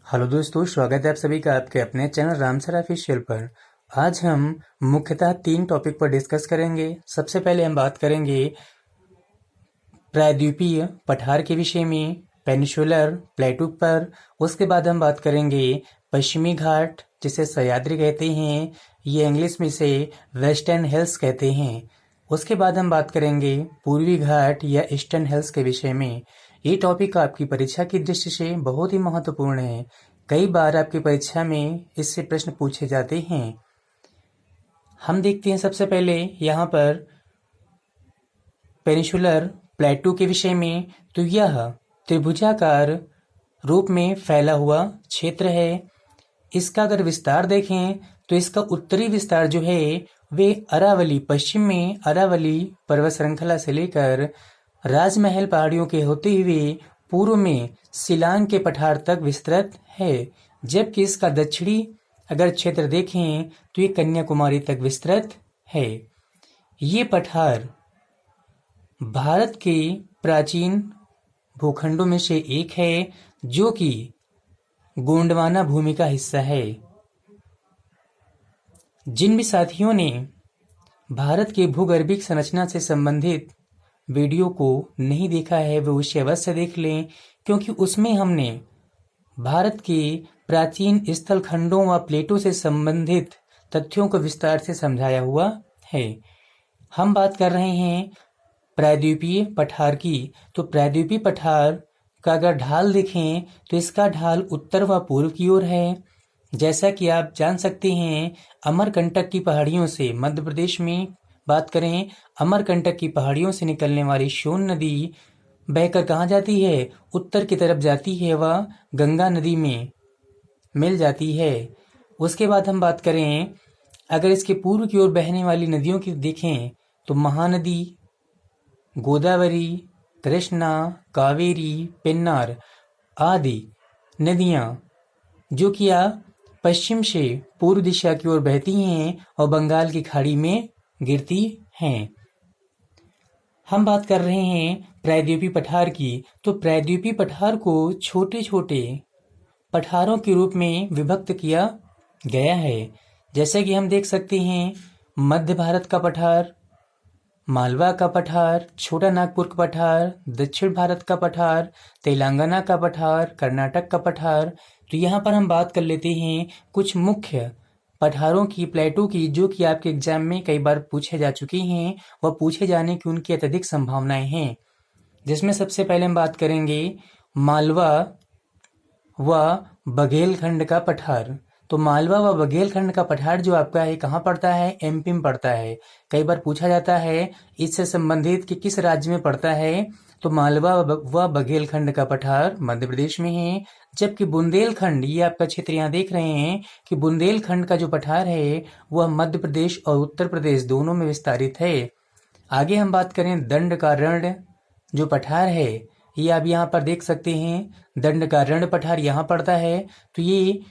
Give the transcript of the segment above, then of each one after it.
Hello दोस्तों, स्वागत है आप सभी का आपके अपने चैनल रामसर ऑफिशियल पर। आज हम मुख्यतः 3 टॉपिक पर डिस्कस करेंगे। सबसे पहले हम बात करेंगे प्रायद्वीपीय पठार के विषय में, पेनिनसुलर प्लेटू पर। उसके बाद हम बात करेंगे पश्चिमी घाट, जिसे सह्याद्री कहते हैं, ये इंग्लिश में इसे वेस्टर्न हिल्स कहते हैं। उसके बाद हम बात करेंगे पूर्वी घाट या ईस्टर्न हिल्स के विषय में। ये टॉपिक आपकी परीक्षा की दृष्टि से बहुत ही महत्वपूर्ण है। कई बार आपकी परीक्षा में इससे प्रश्न पूछे जाते हैं। हम देखते हैं सबसे पहले यहाँ पर पेनिनसुलर प्लेटू के विषय में। तो यह त्रिभुजाकार रूप में फैला हुआ क्षेत्र है। इसका अगर विस्तार देखें तो इसका उत्तरी विस्तार जो है वे अरावली, पश्चिम में अरावली पर्वत श्रृंखला से लेकर राजमहल पहाड़ियों के होते हुए पूर्व में शिलांग के पठार तक विस्तृत है। जबकि इसका दक्षिणी अगर क्षेत्र देखें तो ये कन्याकुमारी तक विस्तृत है। ये पठार भारत के प्राचीन भूखंडों में से एक है, जो कि गोंडवाना भूमि का हिस्सा है। जिन भी साथियों ने भारत के भूगर्भिक संरचना से संबंधित वीडियो को नहीं देखा है वो उसे अवश्य देख लें, क्योंकि उसमें हमने भारत के प्राचीन स्थल खंडों व प्लेटों से संबंधित तथ्यों को विस्तार से समझाया हुआ है। हम बात कर रहे हैं प्रायद्वीपीय पठार की। तो प्रायद्वीपीय पठार का अगर ढाल देखें तो इसका ढाल उत्तर व पूर्व की ओर है। जैसा कि आप जान सकते हैं, अमरकंटक की पहाड़ियों से मध्य प्रदेश में बात करें, अमरकंटक की पहाड़ियों से निकलने वाली सोन नदी बहकर कहाँ जाती है? उत्तर की तरफ जाती है, वह गंगा नदी में मिल जाती है। उसके बाद हम बात करें, अगर इसके पूर्व की ओर बहने वाली नदियों की देखें तो महानदी, गोदावरी, कृष्णा, कावेरी, पेन्नार आदि नदियाँ जो कि पश्चिम से पूर्व दिशा की ओर बहती हैं और बंगाल की खाड़ी में गिरती हैं। हम बात कर रहे हैं प्रायद्वीपीय पठार की। तो प्रायद्वीपीय पठार को छोटे छोटे पठारों के रूप में विभक्त किया गया है। जैसे कि हम देख सकते हैं, मध्य भारत का पठार, मालवा का पठार, छोटा नागपुर का पठार, दक्षिण भारत का पठार, तेलंगाना का पठार, कर्नाटक का पठार। तो यहाँ पर हम बात कर लेते हैं कुछ मुख्य पठारों की, प्लेटो की, जो कि आपके एग्जाम में कई बार पूछे जा चुकी हैं व पूछे जाने की उनकी अत्यधिक संभावनाएं हैं। जिसमें सबसे पहले हम बात करेंगे मालवा व बघेलखंड का पठार। तो मालवा व बघेलखंड का पठार जो आपका है कहाँ पड़ता है? एमपी में पड़ता है। कई बार पूछा जाता है इससे संबंधित कि किस राज्य में पड़ता है। तो मालवा व बघेलखंड का पठार मध्य प्रदेश में है। जबकि बुंदेलखंड, ये आपका क्षेत्र यहाँ देख रहे हैं कि बुंदेलखंड का जो पठार है वह मध्य प्रदेश और उत्तर प्रदेश दोनों में विस्तारित है। आगे हम बात करें दंडकारण्य जो पठार है, ये आप यहाँ पर देख सकते हैं, दंडकारण्य पठार यहाँ पड़ता है। तो ये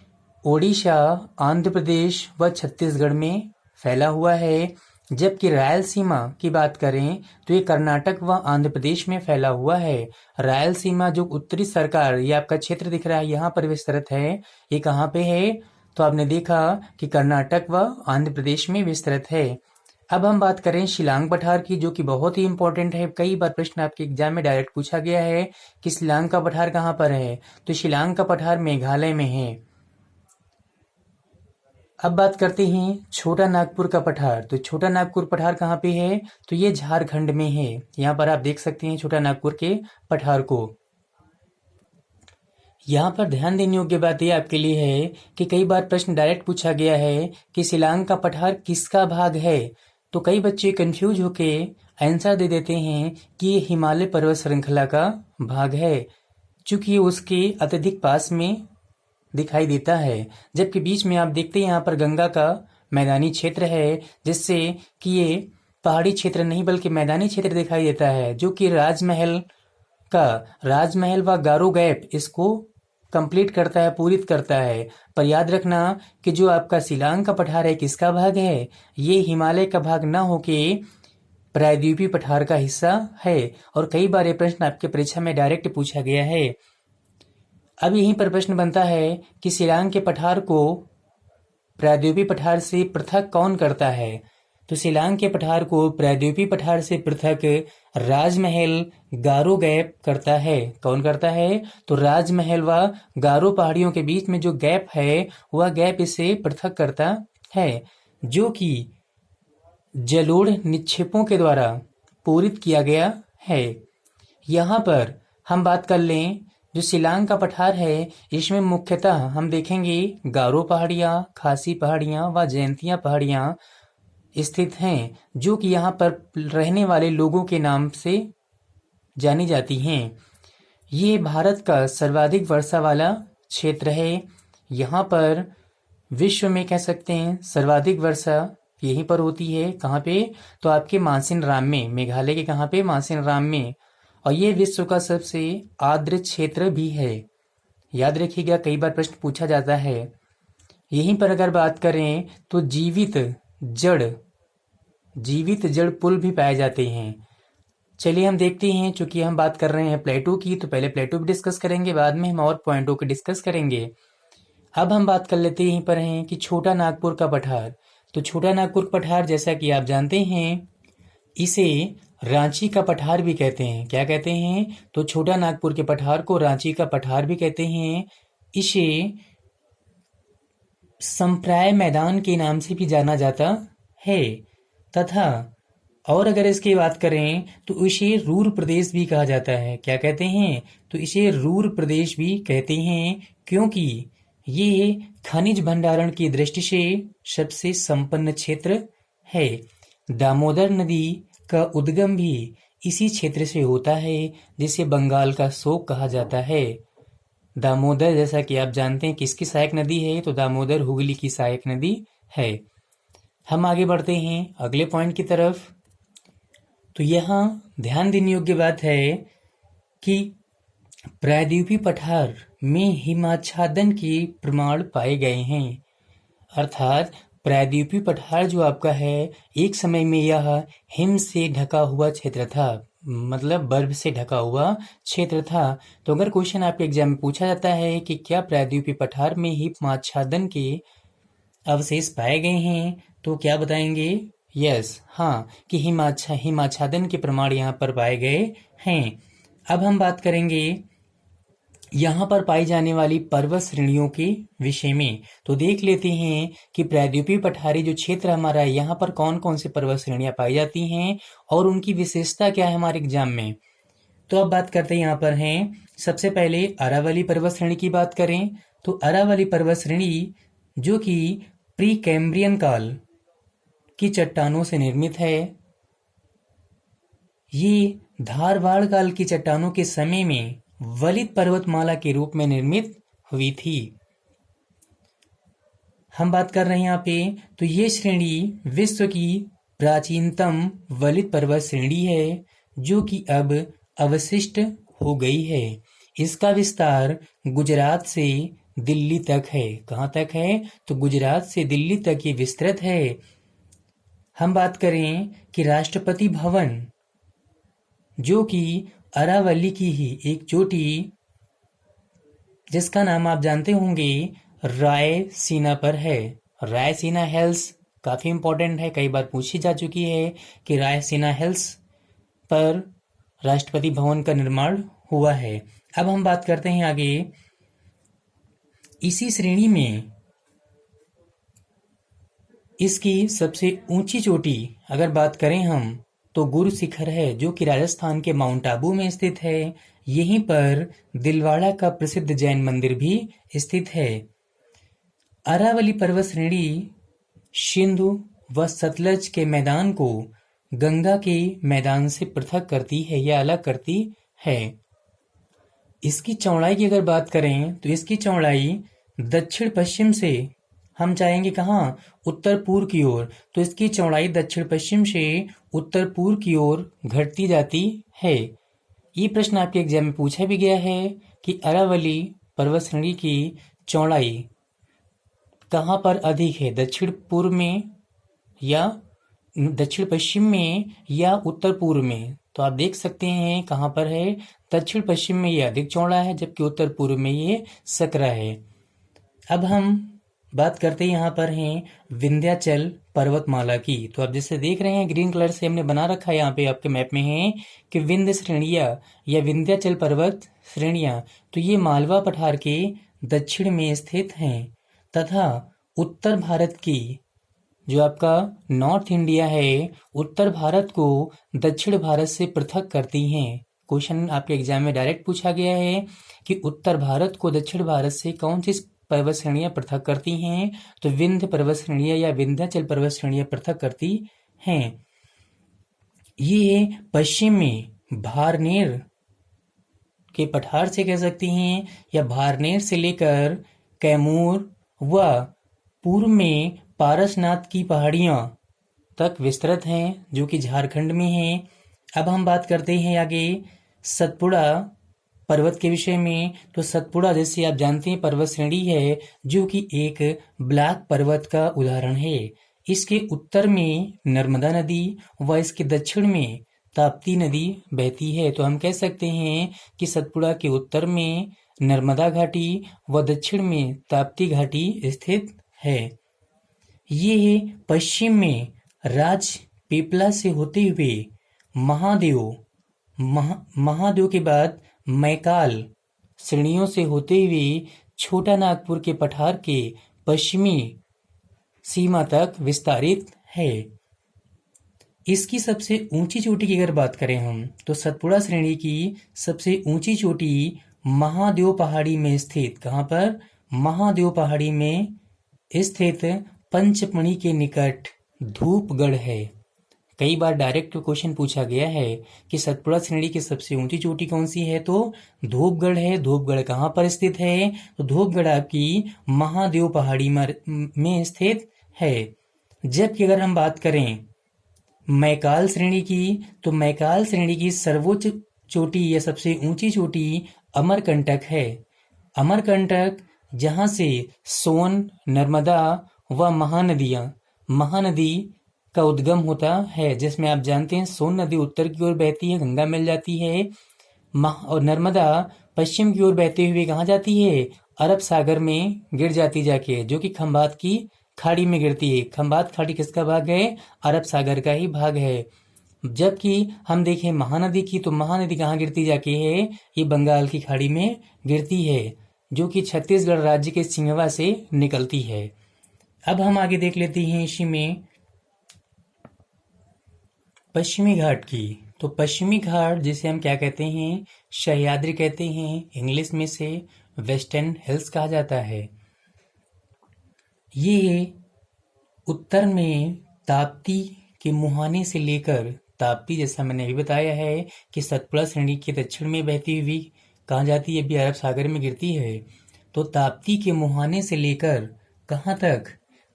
ओडिशा, आंध्र प्रदेश व छत्तीसगढ़ में फैला हुआ है। जबकि रायलसीमा की बात करें तो ये कर्नाटक व आंध्र प्रदेश में फैला हुआ है। रायलसीमा जो उत्तरी सरकार, ये आपका क्षेत्र दिख रहा है यहाँ पर विस्तृत है, ये कहाँ पे है? तो आपने देखा कि कर्नाटक व आंध्र प्रदेश में विस्तृत है। अब हम बात करें शिलांग पठार की, जो कि बहुत ही इंपॉर्टेंट है। कई बार प्रश्न आपके एग्जाम में डायरेक्ट पूछा गया है कि शिलांग का पठार कहाँ पर है। तो शिलांग का पठार मेघालय में है। अब बात करते हैं छोटा नागपुर का पठार। तो छोटा नागपुर पठार कहाँ पे है? तो ये झारखंड में है। यहाँ पर आप देख सकते हैं छोटा नागपुर के पठार को। यहाँ पर ध्यान देने योग्य बात यह आपके लिए है कि कई बार प्रश्न डायरेक्ट पूछा गया है कि शिलांग का पठार किसका भाग है। तो कई बच्चे कंफ्यूज होके आंसर दे देते हैं कि ये हिमालय पर्वत श्रृंखला का भाग है, चूंकि ये उसके अत्यधिक पास में दिखाई देता है। जबकि बीच में आप देखते हैं यहाँ पर गंगा का मैदानी क्षेत्र है, जिससे कि ये पहाड़ी क्षेत्र नहीं बल्कि मैदानी क्षेत्र दिखाई देता है, जो कि राजमहल व गारो गैप इसको कंप्लीट करता है, पूरित करता है। पर याद रखना कि जो आपका शिलांग का पठार है किसका भाग है? ये हिमालय का भाग ना होके प्रायद्वीपीय पठार का हिस्सा है। और कई बार ये प्रश्न आपके परीक्षा में डायरेक्ट पूछा गया है। अब यहीं पर प्रश्न बनता है कि शिलांग के पठार को प्रायद्वीपीय पठार से पृथक कौन करता है। तो शिलांग के पठार को प्रायद्वीपीय पठार से पृथक राजमहल गारो गैप करता है। कौन करता है? तो राजमहल व गारो पहाड़ियों के बीच में जो गैप है वह गैप इसे पृथक करता है, जो कि जलोढ़ निक्षेपों के द्वारा पूरित किया गया है। यहाँ पर हम बात कर लें, जो शिलांग का पठार है इसमें मुख्यतः हम देखेंगे गारो पहाड़ियाँ, खासी पहाड़ियाँ व जयंतिया पहाड़ियाँ स्थित हैं, जो कि यहाँ पर रहने वाले लोगों के नाम से जानी जाती हैं। ये भारत का सर्वाधिक वर्षा वाला क्षेत्र है। यहाँ पर विश्व में कह सकते हैं सर्वाधिक वर्षा यहीं पर होती है। कहाँ पे? तो आपके मानसिनराम में, मेघालय के कहाँ पे? मानसिनराम में। और ये विश्व का सबसे आर्द्र क्षेत्र भी है। याद रखिएगा, कई बार प्रश्न पूछा जाता है। यहीं पर अगर बात करें तो जीवित जड़ पुल भी पाए जाते हैं। चलिए हम देखते हैं, चूंकि हम बात कर रहे हैं प्लेटो की, तो पहले प्लेटो भी डिस्कस करेंगे, बाद में हम और पॉइंटों को डिस्कस करेंगे। अब हम बात कर लेते हैं यहीं पर हैं कि छोटा नागपुर का पठार। तो छोटा नागपुर पठार जैसा कि आप जानते हैं, इसे रांची का पठार भी कहते हैं। क्या कहते हैं? तो छोटा नागपुर के पठार को रांची का पठार भी कहते हैं। इसे संप्राय मैदान के नाम से भी जाना जाता है तथा और अगर इसकी बात करें तो इसे रूर प्रदेश भी कहा जाता है। क्या कहते हैं? तो इसे रूर प्रदेश भी कहते हैं, क्योंकि ये खनिज भंडारण की दृष्टि से सबसे संपन्न क्षेत्र है। दामोदर नदी का उद्गम भी इसी क्षेत्र से होता है, जिसे बंगाल का शोक कहा जाता है। दामोदर, जैसा कि आप जानते हैं, किसकी सहायक नदी है? तो दामोदर हुगली की सहायक नदी है। हम आगे बढ़ते हैं अगले पॉइंट की तरफ। तो यहाँ ध्यान देने योग्य बात है कि प्रायद्वीपीय पठार में हिमाच्छादन के प्रमाण पाए गए हैं। अर्थात प्रायद्वीपीय पठार जो आपका है, एक समय में यह हिम से ढका हुआ क्षेत्र था, मतलब बर्फ से ढका हुआ क्षेत्र था। तो अगर क्वेश्चन आपके एग्जाम में पूछा जाता है कि क्या प्रायद्वीपीय पठार में हिमाच्छादन के अवशेष पाए गए हैं, तो क्या बताएंगे? यस, हाँ, कि हिमाच्छादन के प्रमाण यहाँ पर पाए गए हैं। अब हम बात करेंगे यहाँ पर पाई जाने वाली पर्वत श्रेणियों के विषय में। तो देख लेते हैं कि प्रायद्वीपीय पठारी जो क्षेत्र हमारा है, यहाँ पर कौन कौन से पर्वत श्रेणियां पाई जाती हैं और उनकी विशेषता क्या है हमारे एग्जाम में। तो अब बात करते हैं, यहाँ पर हैं सबसे पहले अरावली पर्वत श्रेणी की बात करें तो अरावली पर्वत श्रेणी जो कि प्री कैम्ब्रियन काल की चट्टानों से निर्मित है। ये धारवाड़ काल की चट्टानों के समय में वलित पर्वतमाला के रूप में निर्मित हुई थी। हम बात कर रहे हैं यहाँ पे, तो ये श्रेणी विश्व की प्राचीनतम वलित पर्वत श्रेणी है, जो कि अब अवशिष्ट हो गई है। इसका विस्तार गुजरात से दिल्ली तक है। कहाँ तक है? तो गुजरात से दिल्ली तक ये विस्तृत है। हम बात करें कि राष्ट्रपति भवन जो कि अरावली की ही एक चोटी, जिसका नाम आप जानते होंगे, रायसीना पर है। रायसीना हिल्स काफी इंपॉर्टेंट है, कई बार पूछी जा चुकी है कि रायसीना हिल्स पर राष्ट्रपति भवन का निर्माण हुआ है। अब हम बात करते हैं आगे, इसी श्रेणी में इसकी सबसे ऊंची चोटी अगर बात करें हम तो गुरु शिखर है, जो कि राजस्थान के माउंट आबू में स्थित है। यहीं पर दिलवाड़ा का प्रसिद्ध जैन मंदिर भी स्थित है। अरावली पर्वत श्रेणी सिंधु व सतलज के मैदान को गंगा के मैदान से पृथक करती है या अलग करती है। इसकी चौड़ाई की अगर बात करें तो इसकी चौड़ाई दक्षिण पश्चिम से, हम चाहेंगे कहाँ? उत्तर पूर्व की ओर, तो इसकी चौड़ाई दक्षिण पश्चिम से उत्तर पूर्व की ओर घटती जाती है। ये प्रश्न आपके एग्जाम में पूछा भी गया है कि अरावली पर्वत श्रेणी की चौड़ाई कहाँ पर अधिक है, दक्षिण पूर्व में या दक्षिण पश्चिम में या उत्तर पूर्व में। तो आप देख सकते हैं कहाँ पर है, दक्षिण पश्चिम में ये अधिक चौड़ा है, जबकि उत्तर पूर्व में ये सकरा है। अब हम बात करते हैं यहाँ पर हैं विंध्याचल पर्वतमाला की। तो आप जैसे देख रहे हैं ग्रीन कलर से हमने बना रखा है, यहाँ पे आपके मैप में है कि विंध्य श्रेणियाँ या विंध्याचल पर्वत श्रेणियाँ, तो ये मालवा पठार के दक्षिण में स्थित हैं तथा उत्तर भारत की जो आपका नॉर्थ इंडिया है, उत्तर भारत को दक्षिण भारत से पृथक करती हैं। क्वेश्चन आपके एग्जाम में डायरेक्ट पूछा गया है कि उत्तर भारत को दक्षिण भारत से कौन सी पर्वत श्रेणियां पृथक करती हैं, तो विंध्य पर्वत श्रेणियां या विंध्याचल पर्वत श्रेणियां पृथक करती हैं। ये पश्चिम में भारनेर के पठार से कह सकती हैं या भारनेर से लेकर कैमूर व पूर्व में पारसनाथ की पहाड़ियां तक विस्तृत हैं, जो कि झारखंड में है। अब हम बात करते हैं आगे सतपुड़ा पर्वत के विषय में। तो सतपुड़ा जैसे आप जानते हैं पर्वत श्रेणी है जो कि एक ब्लैक पर्वत का उदाहरण है। इसके उत्तर में नर्मदा नदी व इसके दक्षिण में ताप्ती नदी बहती है। तो हम कह सकते हैं कि सतपुड़ा के उत्तर में नर्मदा घाटी व दक्षिण में ताप्ती घाटी स्थित है। ये पश्चिम में राजपीपला से होते हुए महादेव के बाद मैकाल श्रेणियों से होते हुए छोटा नागपुर के पठार के पश्चिमी सीमा तक विस्तारित है। इसकी सबसे ऊंची चोटी की अगर बात करें हम, तो सतपुड़ा श्रेणी की सबसे ऊंची चोटी महादेव पहाड़ी में स्थित, कहाँ पर? महादेव पहाड़ी में स्थित पंचमणि के निकट धूपगढ़ है। कई बार डायरेक्ट क्वेश्चन पूछा गया है कि सतपुड़ा श्रेणी की सबसे ऊंची चोटी कौन सी है, तो धूपगढ़ है। धूपगढ़ कहाँ पर स्थित है, तो धूपगढ़ आपकी महादेव पहाड़ी में स्थित है। जबकि अगर हम बात करें मैकाल श्रेणी की, तो मैकाल श्रेणी की सर्वोच्च चोटी या सबसे ऊंची चोटी अमरकंटक है। अमरकंटक जहां से सोन, नर्मदा व महानदी का उद्गम होता है, जिसमें आप जानते हैं सोन नदी उत्तर की ओर बहती है, गंगा मिल जाती है, और नर्मदा पश्चिम की ओर बहते हुए कहाँ जाती है, अरब सागर में गिर जाती जाके, जो कि खंबात की खाड़ी में गिरती है। खंबात खाड़ी किसका भाग है, अरब सागर का ही भाग है। जबकि हम देखें महानदी की, तो महानदी कहाँ गिरती जाके है, ये बंगाल की खाड़ी में गिरती है, जो कि छत्तीसगढ़ राज्य के सिंघवा से निकलती है। अब हम आगे देख लेते हैं इसी में पश्चिमी घाट की। तो पश्चिमी घाट जिसे हम क्या कहते हैं, सह्याद्री कहते हैं, इंग्लिश में से वेस्टर्न हिल्स कहा जाता है। ये उत्तर में ताप्ती के मुहाने से लेकर, ताप्ती जैसा मैंने अभी बताया है कि सतपुड़ा श्रेणी के दक्षिण में बहती हुई कहाँ जाती है, अभी अरब सागर में गिरती है। तो ताप्ती के मुहाने से लेकर कहाँ तक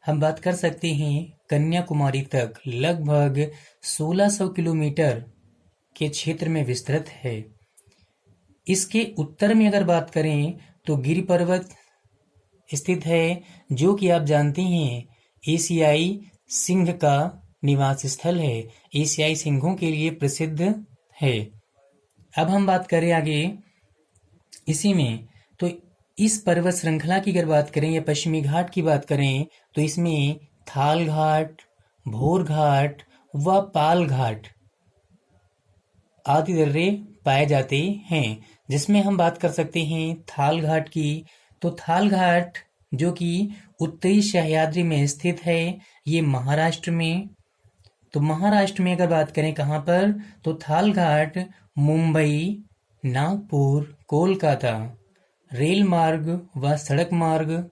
हम बात कर सकते हैं, कन्याकुमारी तक लगभग 1600 किलोमीटर के क्षेत्र में विस्तृत है। इसके उत्तर में अगर बात करें तो गिरि पर्वत स्थित है, जो कि आप जानते हैं एशियाई सिंह का निवास स्थल है, एशियाई सिंहों के लिए प्रसिद्ध है। अब हम बात करें आगे इसी में, तो इस पर्वत श्रृंखला की अगर बात करें या पश्चिमी घाट की बात करें, तो इसमें थाल घाट, भोर घाट व पाल घाट आदि दर्रे पाए जाते हैं। जिसमें हम बात कर सकते हैं थाल घाट की, तो थाल घाट जो कि उत्तरी सह्याद्री में स्थित है, ये महाराष्ट्र में। तो महाराष्ट्र में अगर बात करें कहाँ पर, तो थाल घाट मुंबई, नागपुर, कोलकाता रेल मार्ग व सड़क मार्ग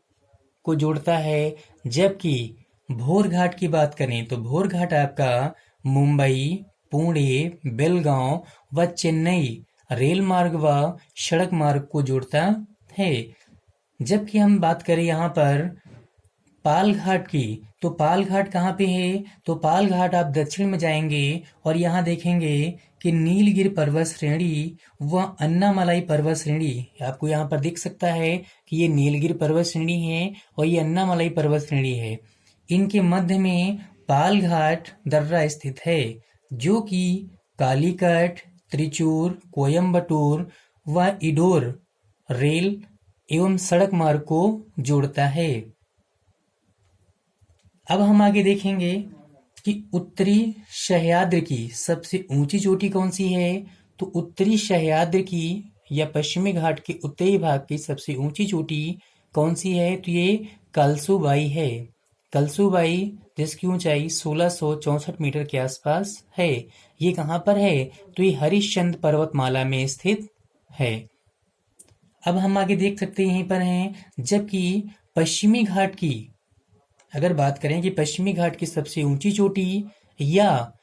को जोड़ता है। जबकि भोर घाट की बात करें तो भोर घाट आपका मुंबई, पुणे, बेलगांव व चेन्नई रेल मार्ग व सड़क मार्ग को जोड़ता है। जबकि हम बात करें यहाँ पर पाल घाट की, तो पाल घाट कहाँ पे है, तो पाल घाट आप दक्षिण में जाएंगे और यहाँ देखेंगे कि नीलगिरि पर्वत श्रेणी व अन्नामलाई पर्वत श्रेणी आपको यहाँ पर दिख सकता है कि ये नीलगिरि पर्वत श्रेणी है और ये अन्नामलाई पर्वत श्रेणी है। इनके मध्य में पाल घाट दर्रा स्थित है, जो कि कालीकट, त्रिचूर, कोयम्बटूर व इंदौर रेल एवं सड़क मार्ग को जोड़ता है। अब हम आगे देखेंगे कि उत्तरी सह्याद्री की सबसे ऊंची चोटी कौन सी है। तो उत्तरी सह्याद्री की या पश्चिमी घाट के उत्तरी भाग की सबसे ऊंची चोटी कौन सी है। तो ये कलसुबाई है। कलसुबाई जिसकी ऊंचाई 1664 मीटर के आसपास है। ये कहाँ पर है। तो ये हरिश्चंद्र पर्वतमाला में स्थित है। अब हम आगे देख सकते हैं यहीं पर हैं, जबकि पश्चिमी घाट की अगर बात करें कि पश्चिमी घाट की सबसे ऊंची चोटी या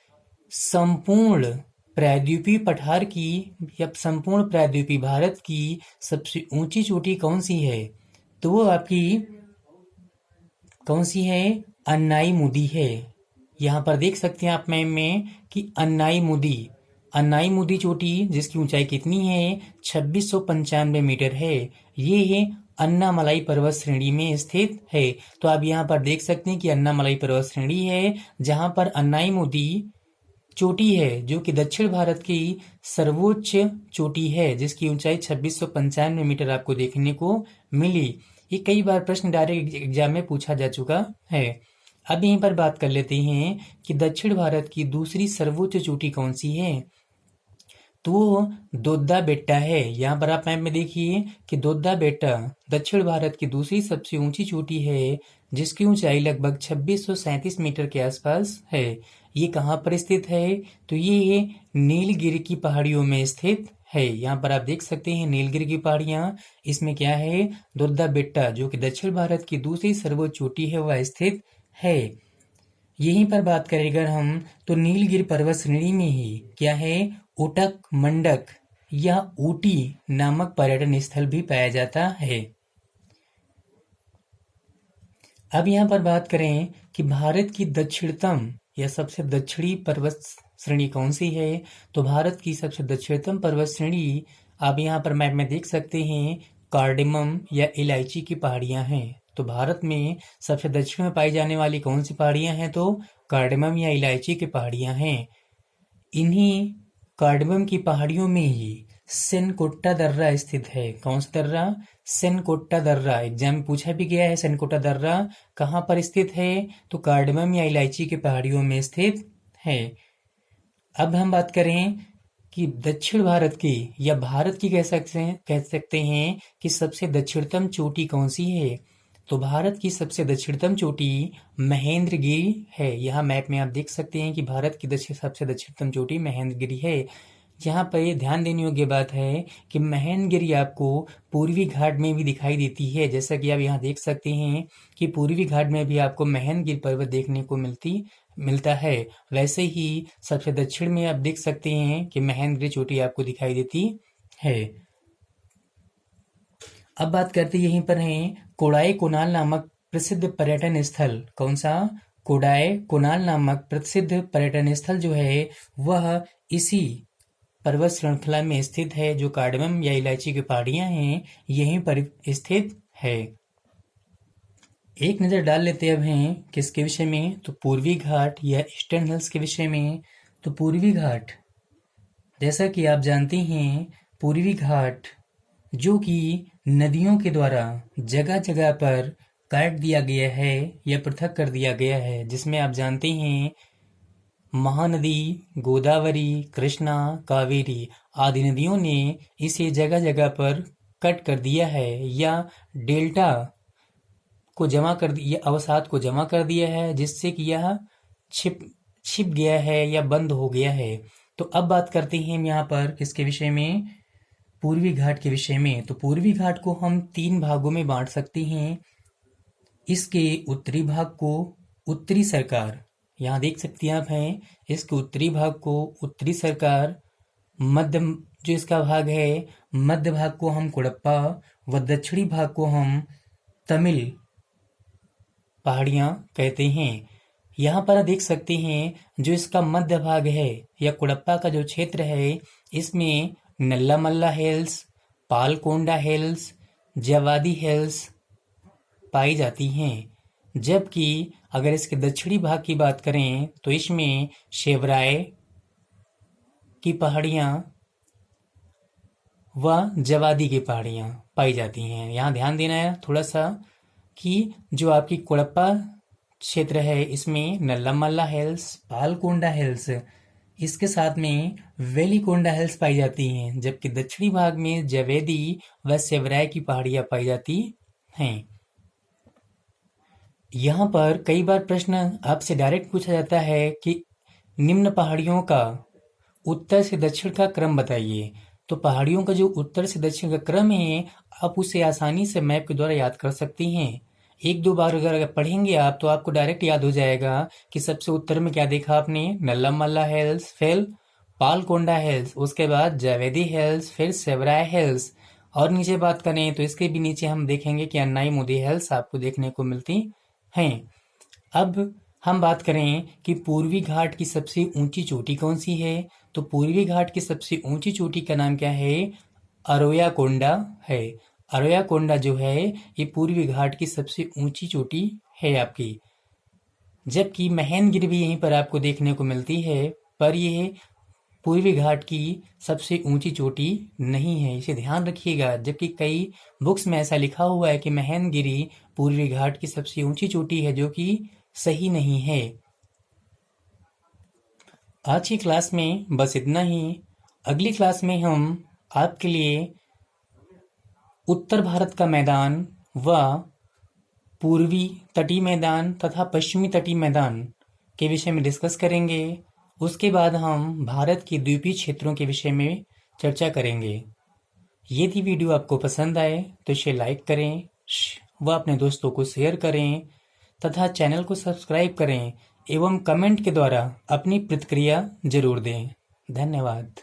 संपूर्ण प्रायद्वीपीय पठार की या संपूर्ण प्रायद्वीपीय भारत की सबसे ऊंची चोटी कौन सी है। तो वो आपकी कौन सी है। अन्नाई मुदी है। यहाँ पर देख सकते हैं आप मैप में कि अन्नाई मुदी चोटी जिसकी ऊंचाई कितनी है 2695 मीटर है। ये है अन्नामलाई पर्वत श्रेणी में स्थित है। तो आप यहाँ पर देख सकते हैं कि अन्नामलाई पर्वत श्रेणी है जहाँ पर अन्नाई मुदी चोटी है जो कि दक्षिण भारत की सर्वोच्च चोटी है जिसकी ऊंचाई 2695 मीटर आपको देखने को मिली। ये कई बार प्रश्न डायरेक्ट एग्जाम में पूछा जा चुका है। अब यहीं पर बात कर लेते हैं कि दक्षिण भारत की दूसरी सर्वोच्च चोटी कौन सी है। तो दोद्दा बेट्टा है। यहाँ पर आप मैप में देखिए कि दोद्दा बेट्टा दक्षिण भारत की दूसरी सबसे ऊंची चोटी है जिसकी ऊंचाई लगभग 2637 मीटर के आसपास है। ये कहाँ पर स्थित है। तो ये नीलगिरी की पहाड़ियों में स्थित है। यहाँ पर आप देख सकते हैं नीलगिरी की पहाड़ियां। इसमें क्या है दोद्दा बेट्टा जो कि दक्षिण भारत की दूसरी सर्वोच्च चोटी है वह स्थित है। यहीं पर बात करें अगर हम तो नीलगिरी पर्वत श्रेणी में ही क्या है उटक मंडक या ऊटी नामक पर्यटन स्थल भी पाया जाता है। अब यहाँ पर बात करें कि भारत की दक्षिणतम या सबसे दक्षिणी पर्वत श्रेणी कौन सी है। तो भारत की सबसे दक्षिणतम पर्वत श्रेणी आप यहाँ पर मैप में देख सकते हैं कार्डेमम या इलायची की पहाड़ियां हैं। तो भारत में सबसे दक्षिण में पाई जाने वाली कौन सी पहाड़ियां हैं। तो कार्डेमम या इलायची की पहाड़ियां हैं। इन्हीं कार्डेमम की पहाड़ियों में ही सेनकोट्टा दर्रा स्थित है। कौन सा दर्रा। सेनकोट्टा दर्रा। एग्जाम में पूछा भी गया है सेनकोट्टा दर्रा कहाँ पर स्थित है। तो कार्डेमम या इलायची की पहाड़ियों में स्थित है। अब हम बात करें कि दक्षिण भारत की या भारत की कह सकते हैं कि सबसे दक्षिणतम चोटी कौन सी है। तो भारत की सबसे दक्षिणतम चोटी महेंद्रगिरी है। यहाँ मैप में आप देख सकते हैं कि भारत की सबसे दक्षिणतम चोटी महेंद्रगिरी है। यहाँ पर ये ध्यान देने योग्य बात है कि महेंद्रगिरी आपको पूर्वी घाट में भी दिखाई देती है। जैसा कि आप यहाँ देख सकते हैं कि पूर्वी घाट में भी आपको महेंद्रगिरी पर्वत देखने को मिलता है। वैसे ही सबसे दक्षिण में आप देख सकते हैं कि महेंद्रगिरी चोटी आपको दिखाई देती है। अब बात करते यहीं पर हैं कोडाई कोनाल नामक प्रसिद्ध पर्यटन स्थल। कौन सा। कोडाई कोनाल नामक प्रसिद्ध पर्यटन स्थल जो है वह इसी पर्वत श्रृंखला में स्थित है जो कार्डेमम या इलायची की पहाड़ियां हैं यहीं पर स्थित है। एक नजर डाल लेते अब हैं किसके विषय में। तो पूर्वी घाट या ईस्टर्न हिल्स के विषय में। तो पूर्वी घाट जैसा कि आप जानते हैं पूर्वी घाट जो कि नदियों के द्वारा जगह जगह पर काट दिया गया है या पृथक कर दिया गया है, जिसमें आप जानते हैं महानदी गोदावरी कृष्णा कावेरी आदि नदियों ने इसे जगह जगह पर कट कर दिया है या डेल्टा को जमा कर दिया, अवसाद को जमा कर दिया है, जिससे कि यह छिप गया है या बंद हो गया है। तो अब बात करते हैं हम यहाँ पर किसके विषय में, पूर्वी घाट के विषय में। तो पूर्वी घाट को हम 3 भागों में बांट सकते हैं। इसके उत्तरी भाग को उत्तरी सरकार, यहाँ देख सकते हैं आप हैं, इसके उत्तरी भाग को उत्तरी सरकार, मध्य जो इसका भाग है मध्य भाग को हम कुड़प्पा व दक्षिणी भाग को हम तमिल पहाड़ियाँ कहते हैं। यहाँ पर देख सकते हैं जो इसका मध्य भाग है या कुड़प्पा का जो क्षेत्र है, इसमें Nallamala hills, Palakonda hills, Javadi hills पाई जाती हैं। जबकि अगर इसके दक्षिणी भाग की बात करें तो इसमें शेवराय की पहाड़ियाँ व जवादी की पहाड़ियाँ पाई जाती हैं। यहाँ ध्यान देना है थोड़ा सा कि जो आपकी कोडप्पा क्षेत्र है इसमें नल्लामल्ला हिल्स, पालकोंडा हिल्स, इसके साथ में वेलिकोंडा हिल्स पाई जाती हैं, जबकि दक्षिणी भाग में जवेदी व सेवराय की पहाड़ियाँ पाई जाती हैं। यहाँ पर कई बार प्रश्न आपसे डायरेक्ट पूछा जाता है कि निम्न पहाड़ियों का उत्तर से दक्षिण का क्रम बताइए। तो पहाड़ियों का जो उत्तर से दक्षिण का क्रम है आप उसे आसानी से मैप के द्वारा याद कर सकती हैं। एक दो बार अगर पढ़ेंगे आप तो आपको डायरेक्ट याद हो जाएगा कि सबसे उत्तर में क्या देखा आपने, नल्लामल्ला हिल्स, फिर पालकोंडा हिल्स, उसके बाद जावेदी हिल्स, फिर सेवराय हिल्स, और नीचे बात करें तो इसके भी नीचे हम देखेंगे कि अन्नाई मोदी हिल्स आपको देखने को मिलती हैं। अब हम बात करें कि पूर्वी घाट की सबसे ऊंची चोटी कौन सी है, तो पूर्वी घाट की सबसे ऊंची चोटी का नाम क्या है, अरोयाकोंडा है। अरोयाकोंडा जो है ये पूर्वी घाट की सबसे ऊंची चोटी है आपकी, जबकि महेंद्रगिरी भी यहीं पर आपको देखने को मिलती है, पर यह पूर्वी घाट की सबसे ऊंची चोटी नहीं है, इसे ध्यान रखिएगा। जबकि कई बुक्स में ऐसा लिखा हुआ है कि महेंद्रगिरी पूर्वी घाट की सबसे ऊंची चोटी है, जो कि सही नहीं है। आज की क्लास में बस इतना ही। अगली क्लास में हम आपके लिए उत्तर भारत का मैदान व पूर्वी तटीय मैदान तथा पश्चिमी तटीय मैदान के विषय में डिस्कस करेंगे। उसके बाद हम भारत के द्वीपीय क्षेत्रों के विषय में चर्चा करेंगे। यदि वीडियो आपको पसंद आए तो इसे लाइक करें व अपने दोस्तों को शेयर करें तथा चैनल को सब्सक्राइब करें एवं कमेंट के द्वारा अपनी प्रतिक्रिया जरूर दें। धन्यवाद।